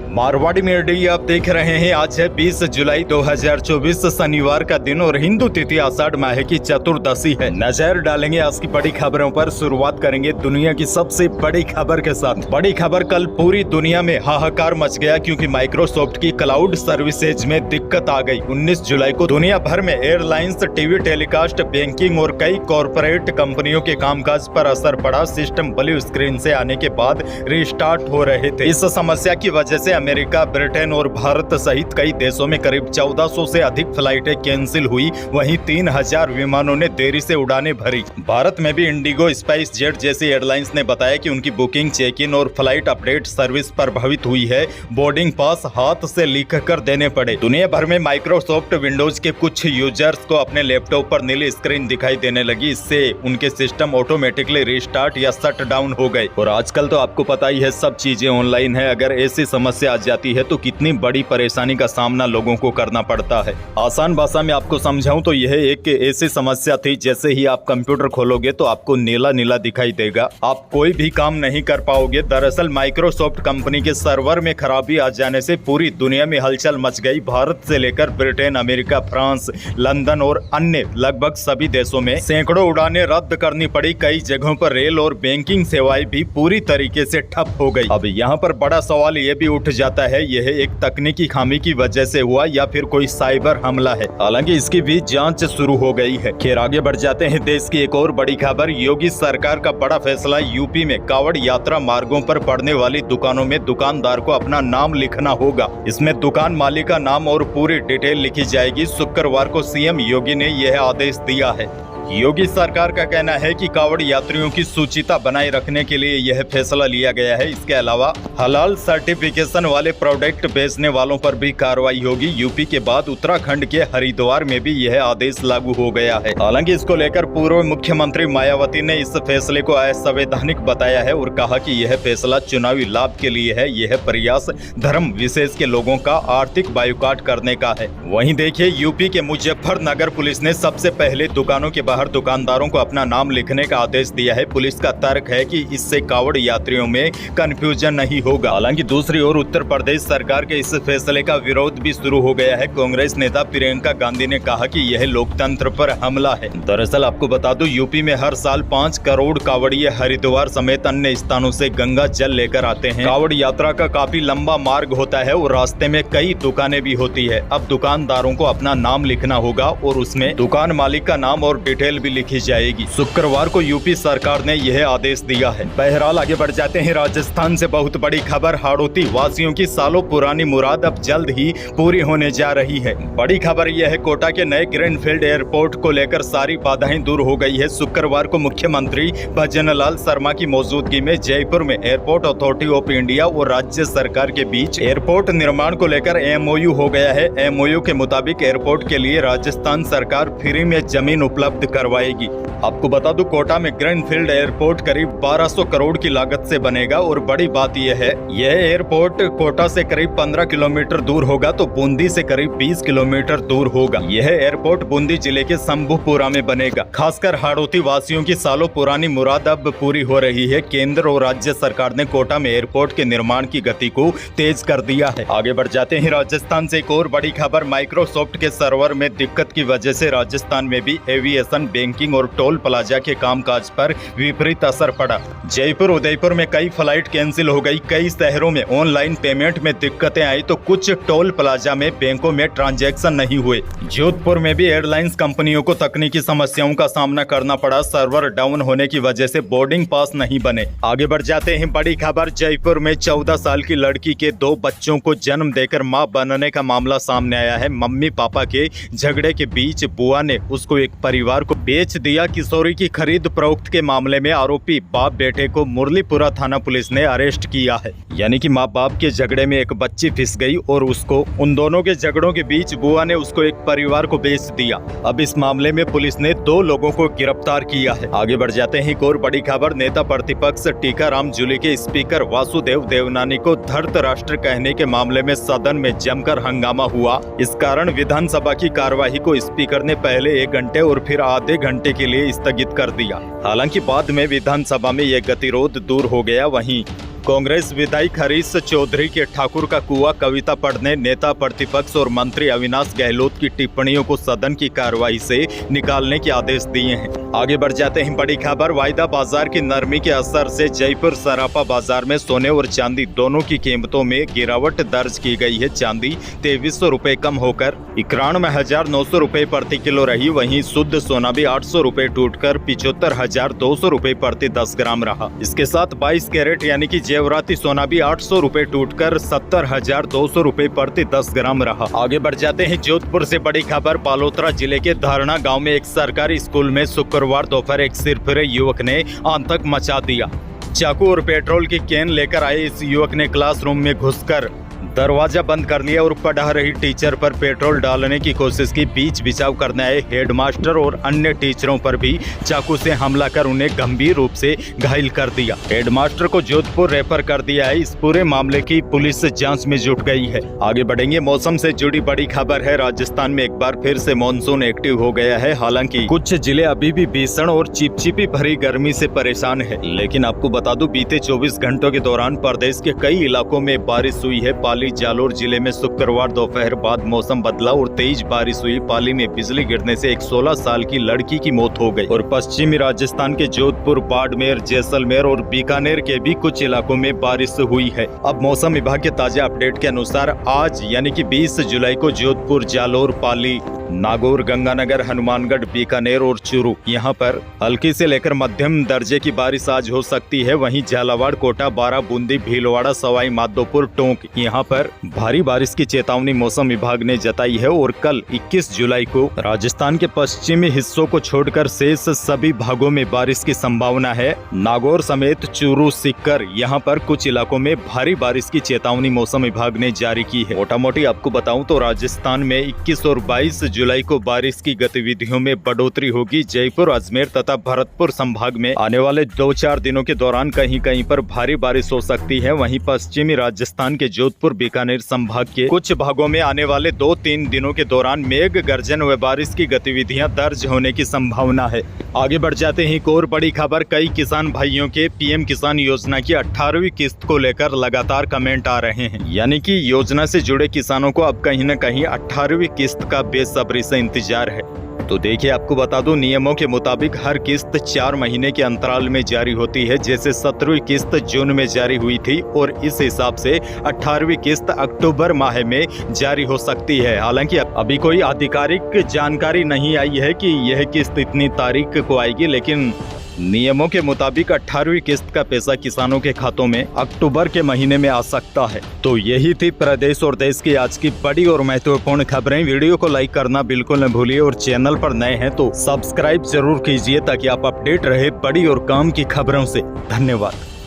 Marwari media आप देख रहे हैं। आज है 20 जुलाई 2024 शनिवार का दिन और हिंदू तिथि आषाढ़ माह की चतुर्दशी है। नजर डालेंगे आज की बड़ी खबरों पर। शुरुआत करेंगे दुनिया की सबसे बड़ी खबर के साथ। बड़ी खबर, कल पूरी दुनिया में हाहाकार मच गया क्योंकि माइक्रोसॉफ्ट की क्लाउड सर्विसेज में दिक्कत आ गई। 19 जुलाई को दुनिया भर में एयरलाइंस, टीवी टेलीकास्ट, बैंकिंग और कई कॉरपोरेट कंपनियों के कामकाज पर असर पड़ा। सिस्टम ब्लू स्क्रीन से आने के बाद रिस्टार्ट हो रहे थे। इस समस्या की वजह से अमेरिका, ब्रिटेन और भारत सहित कई देशों में करीब 1400 से अधिक फ्लाइटें कैंसिल हुई। वहीं 3000 विमानों ने देरी से उड़ानें भरी। भारत में भी इंडिगो, स्पाइस जेट जैसी एयरलाइंस ने बताया कि उनकी बुकिंग, चेक इन और फ्लाइट अपडेट सर्विस प्रभावित हुई है। बोर्डिंग पास हाथ से लिख कर देने पड़े। दुनिया भर में माइक्रोसॉफ्ट विंडोज के कुछ यूजर्स को अपने लैपटॉप पर नीली स्क्रीन दिखाई देने लगी। इससे उनके सिस्टम ऑटोमेटिकली रिस्टार्ट या शट डाउन हो गए। और आजकल तो आपको पता ही है, सब चीजें ऑनलाइन है। अगर ऐसी समस्या आ जाती है तो कितनी बड़ी परेशानी का सामना लोगों को करना पड़ता है। आसान भाषा में आपको समझाऊं तो यह एक ऐसी समस्या थी, जैसे ही आप कंप्यूटर खोलोगे तो आपको नीला नीला दिखाई देगा। आप कोई भी काम नहीं कर पाओगे। दरअसल माइक्रोसॉफ्ट कंपनी के सर्वर में खराबी आ जाने से पूरी दुनिया में हलचल मच गई। भारत से लेकर ब्रिटेन, अमेरिका, फ्रांस, लंदन और अन्य लगभग सभी देशों में सैकड़ों उड़ानें रद्द करनी पड़ी। कई जगहों पर रेल और बैंकिंग सेवाएं भी पूरी तरीके से ठप हो गई। अब यहाँ पर बड़ा सवाल ये भी उठ जाता है, यह एक तकनीकी खामी की वजह से हुआ या फिर कोई साइबर हमला है। हालांकि इसकी भी जांच शुरू हो गई है। खैर, आगे बढ़ जाते हैं। देश की एक और बड़ी खबर, योगी सरकार का बड़ा फैसला। यूपी में कावड़ यात्रा मार्गों पर पड़ने वाली दुकानों में दुकानदार को अपना नाम लिखना होगा। इसमें दुकान मालिक का नाम और पूरी डिटेल लिखी जाएगी। शुक्रवार को सीएम योगी ने यह आदेश दिया है। योगी सरकार का कहना है कि कावड़ यात्रियों की सूचिता बनाए रखने के लिए यह फैसला लिया गया है। इसके अलावा हलाल सर्टिफिकेशन वाले प्रोडक्ट बेचने वालों पर भी कार्रवाई होगी। यूपी के बाद उत्तराखंड के हरिद्वार में भी यह आदेश लागू हो गया है। हालांकि इसको लेकर पूर्व मुख्यमंत्री मायावती ने इस फैसले को असंवैधानिक बताया है और कहा कि यह फैसला चुनावी लाभ के लिए है। यह प्रयास धर्म विशेष के लोगों का आर्थिक बायकॉट करने का है। वहीं देखिए, यूपी के मुजफ्फरनगर पुलिस ने सबसे पहले दुकानों के हर दुकानदारों को अपना नाम लिखने का आदेश दिया है। पुलिस का तर्क है कि इससे कावड़ यात्रियों में कंफ्यूजन नहीं होगा। हालांकि दूसरी ओर उत्तर प्रदेश सरकार के इस फैसले का विरोध भी शुरू हो गया है। कांग्रेस नेता प्रियंका गांधी ने कहा कि यह लोकतंत्र पर हमला है। दरअसल आपको बता दूं, यूपी में हर साल 5 करोड़ कावड़िए हरिद्वार समेत अन्य स्थानों से गंगा जल लेकर आते हैं। कावड़ यात्रा का काफी लंबा मार्ग होता है और रास्ते में कई दुकानें भी होती है। अब दुकानदारों को अपना नाम लिखना होगा और उसमें दुकान मालिक का नाम और डिटेल भी लिखी जाएगी। शुक्रवार को यूपी सरकार ने यह आदेश दिया है। बहरहाल आगे बढ़ जाते हैं। राजस्थान से बहुत बड़ी खबर, हाड़ौती वासियों की सालों पुरानी मुराद अब जल्द ही पूरी होने जा रही है। बड़ी खबर यह है, कोटा के नए ग्रीनफील्ड एयरपोर्ट को लेकर सारी बाधाएं दूर हो गई है। शुक्रवार को मुख्यमंत्री भजनलाल शर्मा की मौजूदगी में जयपुर में एयरपोर्ट अथॉरिटी ऑफ इंडिया और राज्य सरकार के बीच एयरपोर्ट निर्माण को लेकर MOU हो गया है। MOU के मुताबिक एयरपोर्ट के लिए राजस्थान सरकार फ्री में जमीन उपलब्ध करवाएगी। आपको बता दूं, कोटा में ग्रीनफील्ड एयरपोर्ट करीब 1200 करोड़ की लागत से बनेगा और बड़ी बात यह है, यह एयरपोर्ट कोटा से करीब 15 किलोमीटर दूर होगा तो बूंदी से करीब 20 किलोमीटर दूर होगा। यह एयरपोर्ट बूंदी जिले के शंभुपुरा में बनेगा। खासकर हाड़ौती वासियों की सालों पुरानी मुराद अब पूरी हो रही है। केंद्र और राज्य सरकार ने कोटा में एयरपोर्ट के निर्माण की गति को तेज कर दिया है। आगे बढ़ जाते हैं। राजस्थान से एक और बड़ी खबर, माइक्रोसॉफ्ट के सर्वर में दिक्कत की वजह से राजस्थान में भी एविएशन, बैंकिंग और टोल प्लाजा के कामकाज पर विपरीत असर पड़ा। जयपुर, उदयपुर में कई फ्लाइट कैंसिल हो गई। कई शहरों में ऑनलाइन पेमेंट में दिक्कतें आई तो कुछ टोल प्लाजा में बैंकों में ट्रांजैक्शन नहीं हुए। जोधपुर में भी एयरलाइंस कंपनियों को तकनीकी समस्याओं का सामना करना पड़ा। सर्वर डाउन होने की वजह से बोर्डिंग पास नहीं बने। आगे बढ़ जाते हैं। बड़ी खबर, जयपुर में 14 साल की लड़की के 2 बच्चों को जन्म देकर मां बनने का मामला सामने आया है। मम्मी पापा के झगड़े के बीच बुआ ने उसको एक परिवार को बेच दिया। किशोरी की खरीद फरोख्त के मामले में आरोपी बाप बेटे को मुरलीपुरा थाना पुलिस ने अरेस्ट किया है। यानी कि माँ बाप के झगड़े में एक बच्ची फिस गई और उसको उन दोनों के झगड़ों के बीच बुआ ने उसको एक परिवार को बेच दिया। अब इस मामले में पुलिस ने 2 लोगों को गिरफ्तार किया है। आगे बढ़ जाते हैं। एक और बड़ी खबर, नेता प्रतिपक्ष टीकाराम जूली के स्पीकर वासुदेव देवनानी को धृत राष्ट्र कहने के मामले में सदन में जमकर हंगामा हुआ। इस कारण विधानसभा की कार्यवाही को स्पीकर ने पहले 1 घंटे और फिर आधे घंटे के लिए स्थगित कर दिया। हालांकि बाद में विधानसभा में यह गतिरोध दूर हो गया। वहीं कांग्रेस विधायक हरीश चौधरी के ठाकुर का कुआं कविता पढ़ने नेता प्रतिपक्ष और मंत्री अविनाश गहलोत की टिप्पणियों को सदन की कार्रवाई से निकालने के आदेश दिए हैं। आगे बढ़ जाते हैं बड़ी खबर। वायदा बाजार की नरमी के असर से जयपुर सराफा बाजार में सोने और चांदी दोनों की कीमतों में गिरावट दर्ज की गई है। चांदी 2300 रुपए कम होकर 91,900 रुपए प्रति किलो रही। वहीं शुद्ध सोना भी 800 रुपए टूटकर 75,200 रुपए प्रति 10 ग्राम रहा। इसके साथ 22 कैरेट यानी कि जेवराती सोना भी 800 रुपए टूटकर 70,200 रुपए प्रति 10 ग्राम रहा। आगे बढ़ जाते हैं जोधपुर से बड़ी खबर। पालोत्रा जिले के धारणा गांव में एक सरकारी स्कूल में शुक्रवार दोपहर एक सिरफिरे युवक ने आतंक मचा दिया। चाकू और पेट्रोल की कैन लेकर आए इस युवक ने क्लासरूम में घुसकर दरवाजा बंद कर लिया और पढ़ा रही टीचर पर पेट्रोल डालने की कोशिश की। बीच बिचाव करने आए हेडमास्टर और अन्य टीचरों पर भी चाकू से हमला कर उन्हें गंभीर रूप से घायल कर दिया। हेडमास्टर को जोधपुर रेफर कर दिया है। इस पूरे मामले की पुलिस जांच में जुट गई है। आगे बढ़ेंगे। मौसम से जुड़ी बड़ी खबर है। राजस्थान में एक बार फिर से मानसून एक्टिव हो गया है। हालांकि कुछ जिले अभी भी भीषण और चिपचिपी भरी गर्मी से परेशान है, लेकिन आपको बता दूं बीते 24 घंटों के दौरान प्रदेश के कई इलाकों में बारिश हुई है। पाली जालोर जिले में शुक्रवार दोपहर बाद मौसम बदला और तेज बारिश हुई। पाली में बिजली गिरने से एक 16 साल की लड़की की मौत हो गई और पश्चिमी राजस्थान के जोधपुर, बाड़मेर, जैसलमेर और बीकानेर के भी कुछ इलाकों में बारिश हुई है। अब मौसम विभाग के ताजा अपडेट के अनुसार आज यानी कि 20 जुलाई को जोधपुर, जालोर, पाली, नागौर, गंगानगर, हनुमानगढ़, बीकानेर और चूरू यहाँ पर हल्की से लेकर मध्यम दर्जे की बारिश आज हो सकती है। वहीं झालावाड़, कोटा, बारा, बूंदी, भीलवाड़ा, सवाई माधोपुर, टोंक यहाँ पर भारी बारिश की चेतावनी मौसम विभाग ने जताई है। और कल 21 जुलाई को राजस्थान के पश्चिमी हिस्सों को छोड़कर शेष सभी भागों में बारिश की संभावना है। नागौर समेत चूरू, सीकर यहाँ पर कुछ इलाकों में भारी बारिश की चेतावनी मौसम विभाग ने जारी की है। मोटा मोटी आपको बताऊं तो राजस्थान में 21 और 22 जुलाई को बारिश की गतिविधियों में बढ़ोतरी होगी। जयपुर, अजमेर तथा भरतपुर संभाग में आने वाले 2-4 दिनों के दौरान कहीं कहीं पर भारी बारिश हो सकती है। वहीं पश्चिमी राजस्थान के जोधपुर, बीकानेर संभाग के कुछ भागों में आने वाले 2-3 दिनों के दौरान मेघ गर्जन व बारिश की गतिविधियां दर्ज होने की संभावना है। आगे बढ़ जाते हैं। एक और बड़ी खबर। कई किसान भाइयों के पीएम किसान योजना की 18वीं किस्त को लेकर लगातार कमेंट आ रहे हैं। यानी कि योजना से जुड़े किसानों को अब कहीं न कहीं 18वीं किस्त का बेसब्री से इंतजार है। तो देखिए, आपको बता दूं नियमों के मुताबिक हर किस्त 4 महीने के अंतराल में जारी होती है। जैसे 17वीं किस्त जून में जारी हुई थी और इस हिसाब से 18वीं किस्त अक्टूबर माह में जारी हो सकती है। हालांकि अभी कोई आधिकारिक जानकारी नहीं आई है कि यह किस्त इतनी तारीख को आएगी, लेकिन नियमों के मुताबिक 18वीं किस्त का पैसा किसानों के खातों में अक्टूबर के महीने में आ सकता है। तो यही थी प्रदेश और देश की आज की बड़ी और महत्वपूर्ण खबरें। वीडियो को लाइक करना बिल्कुल न भूलिए और चैनल पर नए हैं तो सब्सक्राइब जरूर कीजिए ताकि आप अपडेट रहे बड़ी और काम की खबरों से। धन्यवाद।